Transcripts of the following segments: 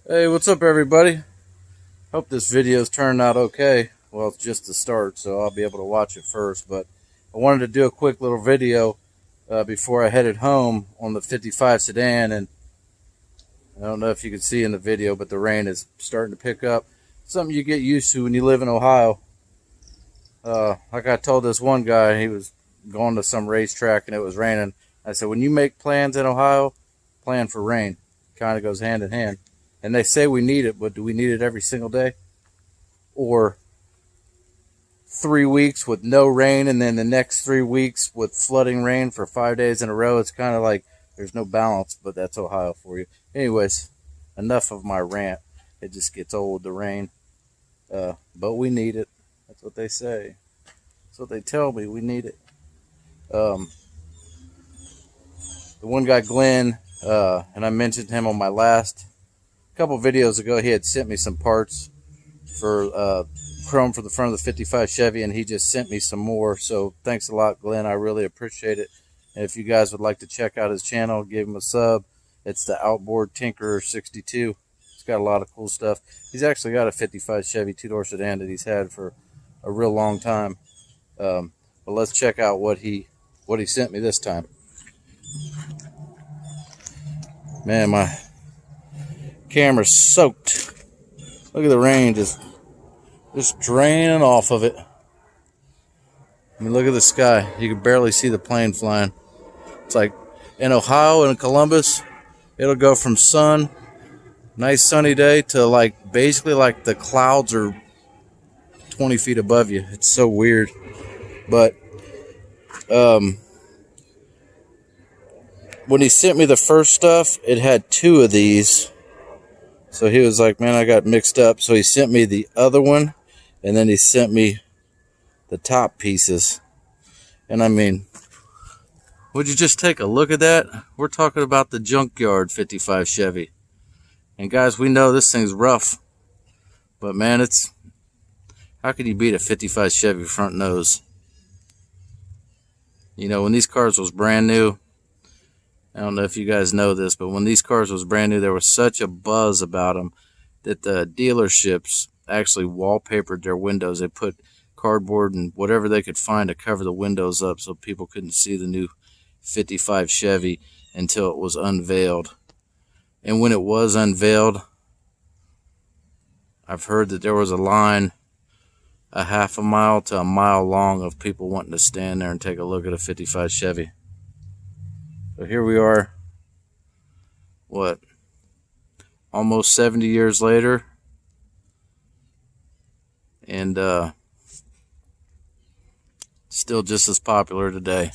Hey, what's up everybody? Hope this video's turned out okay. Well, it's just the start, so I'll be able to watch it first, but I wanted to do a quick little video before I headed home on the 55 sedan, and I don't know if you can see in the video, but the rain is starting to pick up. Something you get used to when you live in Ohio. Like I told this one guy, he was going to some racetrack and it was raining. I said, when you make plans in Ohio, plan for rain. Kind of goes hand in hand. And they say we need it, but do we need it every single day? Or 3 weeks with no rain and then the next 3 weeks with flooding rain for 5 days in a row? It's kind of like there's no balance, but that's Ohio for you. Anyways, enough of my rant. It just gets old, the rain. But we need it. That's what they say. That's what they tell me. We need it. The one guy, Glenn, and I mentioned him on my last couple videos ago. He had sent me some parts for chrome for the front of the 55 Chevy, and he just sent me some more. So thanks a lot, Glenn. I really appreciate it. And if you guys would like to check out his channel, give him a sub. It's the Outboard Tinkerer 62. It's got a lot of cool stuff. He's actually got a 55 Chevy two-door sedan that he's had for a real long time. But let's check out what he sent me this time. Man, my camera's soaked. Look at the rain just draining off of it. I mean, look at the sky. You can barely see the plane flying. It's like in Ohio and in Columbus, it'll go from sun, nice sunny day, to like basically like the clouds are 20 feet above you. It's so weird. But when he sent me the first stuff, it had 2 of these. So he was like, man, I got mixed up. So he sent me the other one, and then he sent me the top pieces. And I mean, would you just take a look at that? We're talking about the Junkyard 55 Chevy. And guys, we know this thing's rough. But man, how can you beat a 55 Chevy front nose? You know, when these cars was brand new, I don't know if you guys know this, but when these cars was brand new, there was such a buzz about them that the dealerships actually wallpapered their windows. They put cardboard and whatever they could find to cover the windows up so people couldn't see the new 55 Chevy until it was unveiled. And when it was unveiled, I've heard that there was a line a half a mile to a mile long of people wanting to stand there and take a look at a 55 Chevy. So here we are, what, almost 70 years later, and still just as popular today.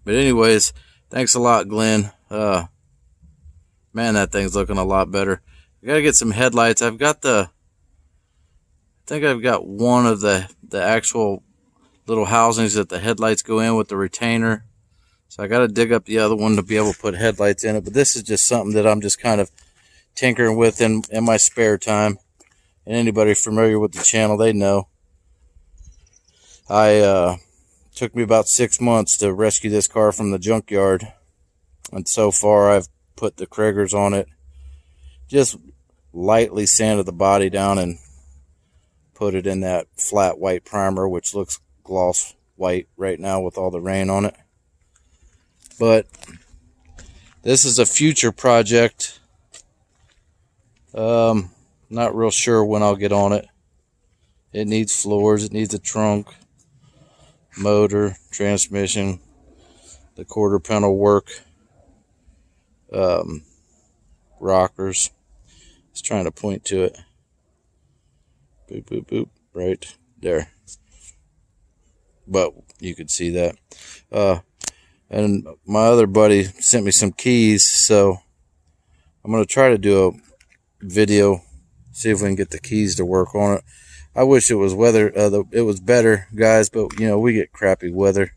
But anyways, thanks a lot, Glenn. Man, that thing's looking a lot better. I gotta get some headlights. I think I've got one of the actual little housings that the headlights go in with the retainer. So I got to dig up the other one to be able to put headlights in it. But this is just something that I'm just kind of tinkering with in my spare time. And anybody familiar with the channel, they know. Took me about 6 months to rescue this car from the junkyard. And so far I've put the Kriegers on it. Just lightly sanded the body down and put it in that flat white primer, which looks gloss white right now with all the rain on it. But this is a future project. Not real sure when I'll get on it. It needs floors, it needs a trunk, motor, transmission, the quarter panel work, rockers. Just trying to point to it. Boop, boop, boop, right there. But you could see that. And my other buddy sent me some keys, so I'm going to try to do a video, see if we can get the keys to work on it. I wish it was it was better, guys, but you know, we get crappy weather.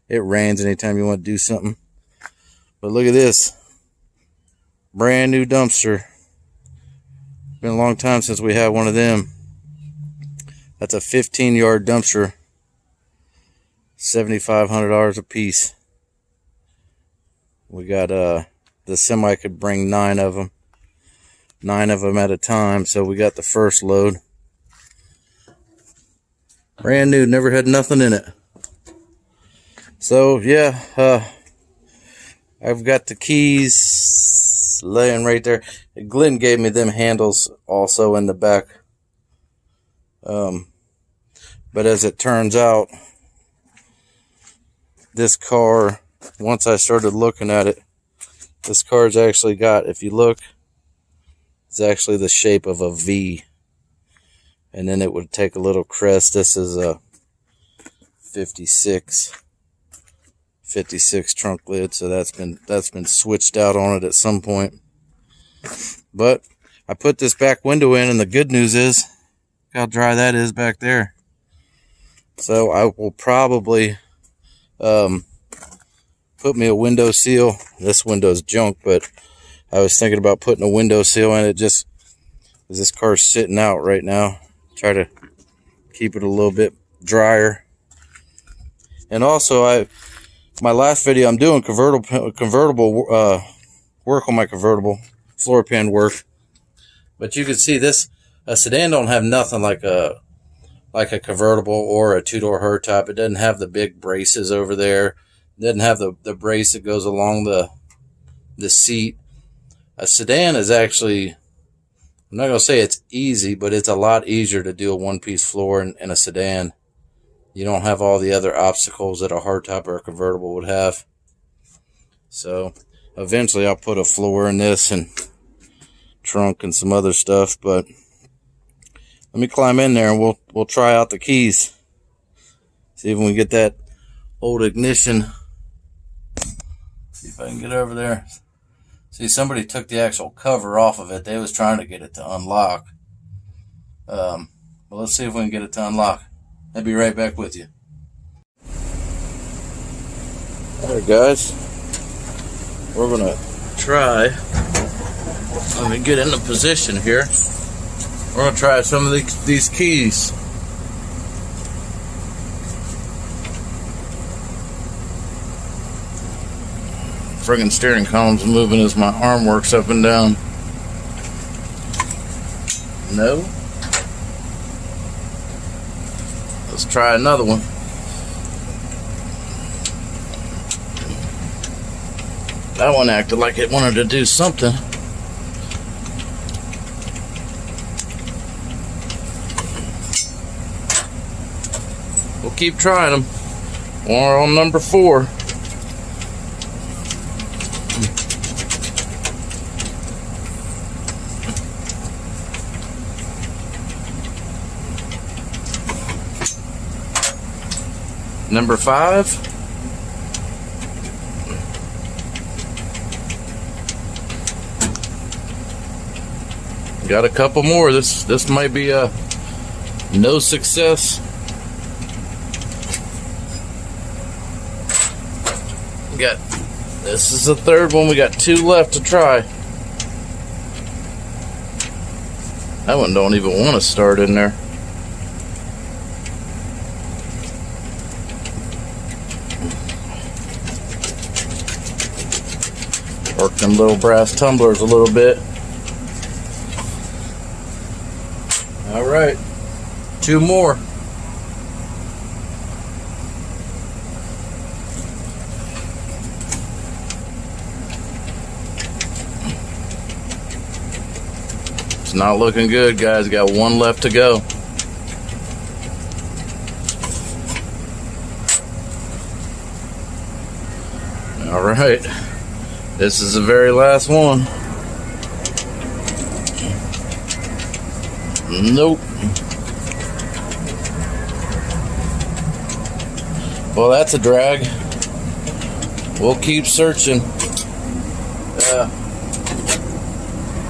It rains anytime you want to do something. But look at this. Brand new dumpster. Been a long time since we had one of them. That's a 15-yard dumpster. $7,500 a piece. We got the semi could bring 9 of them. 9 of them at a time. So we got the first load. Brand new, never had nothing in it. So yeah, I've got the keys laying right there. Glenn gave me them handles also in the back. But as it turns out, this car, once I started looking at it, this car's actually got, if you look, it's actually the shape of a V. And then it would take a little crest. This is a 56 trunk lid, so that's been switched out on it at some point. But I put this back window in, and the good news is look how dry that is back there. So I will probably put me a window seal. This window's junk, but I was thinking about putting a window seal in it, just because this car's sitting out right now. Try to keep it a little bit drier. And also, my last video, I'm doing convertible work on my convertible, floor pan work. But you can see this, a sedan don't have nothing like a convertible or a two-door hardtop. It doesn't have the big braces over there. It doesn't have the brace that goes along the seat. A sedan is actually, I'm not going to say it's easy, but it's a lot easier to do a one-piece floor in a sedan. You don't have all the other obstacles that a hardtop or a convertible would have. So eventually I'll put a floor in this and trunk and some other stuff, but let me climb in there and we'll try out the keys. See if we can get that old ignition. See if I can get over there. See, somebody took the actual cover off of it. They was trying to get it to unlock. Well, let's see if we can get it to unlock. I'll be right back with you. Alright guys, we're gonna try, let me get into position here. We're gonna try some of these keys. Friggin' steering column's moving as my arm works up and down. No. Let's try another one. That one acted like it wanted to do something. We'll keep trying them. We're on number 4. Number 5. Got a couple more. This might be a no success. This is the 3rd one. We got 2 left to try. That one don't even want to start in there. Work them little brass tumblers a little bit. All right, 2 more. It's not looking good, guys. Got 1 left to go. All right, this is the very last one. Nope. Well, that's a drag. We'll keep searching.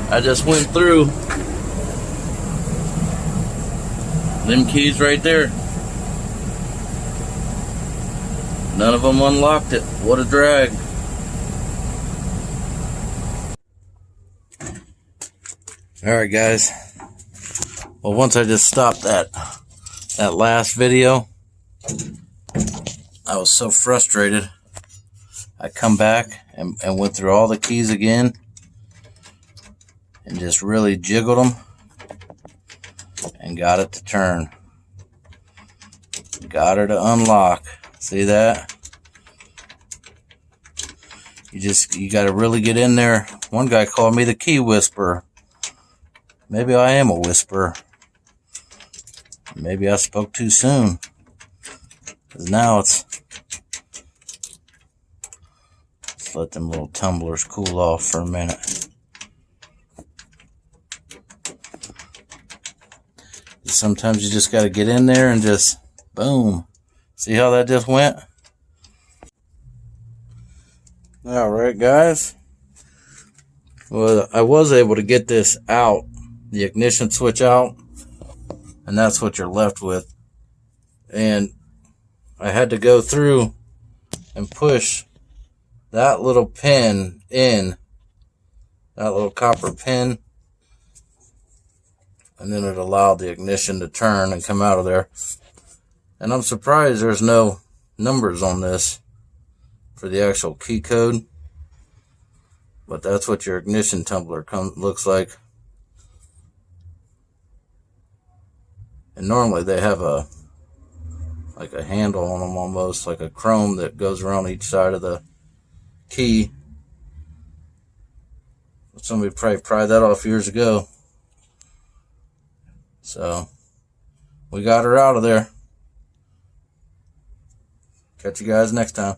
I just went through them keys right there. None of them unlocked it. What a drag. Alright guys, well once I just stopped that last video, I was so frustrated. I come back and went through all the keys again, and just really jiggled them and got it to turn. Got her to unlock. See that? You got to really get in there. One guy called me the key whisperer. Maybe I am a whisperer. Maybe I spoke too soon. Because now let's let them little tumblers cool off for a minute. Sometimes you just got to get in there and just boom. See how that just went? Alright guys, well, I was able to get this out, the ignition switch out, and that's what you're left with. And I had to go through and push that little pin in, that little copper pin, and then it allowed the ignition to turn and come out of there. And I'm surprised there's no numbers on this for the actual key code, but that's what your ignition tumbler looks like. And normally they have like a handle on them, almost like a chrome that goes around each side of the key. Somebody probably pried that off years ago. So we got her out of there. Catch you guys next time.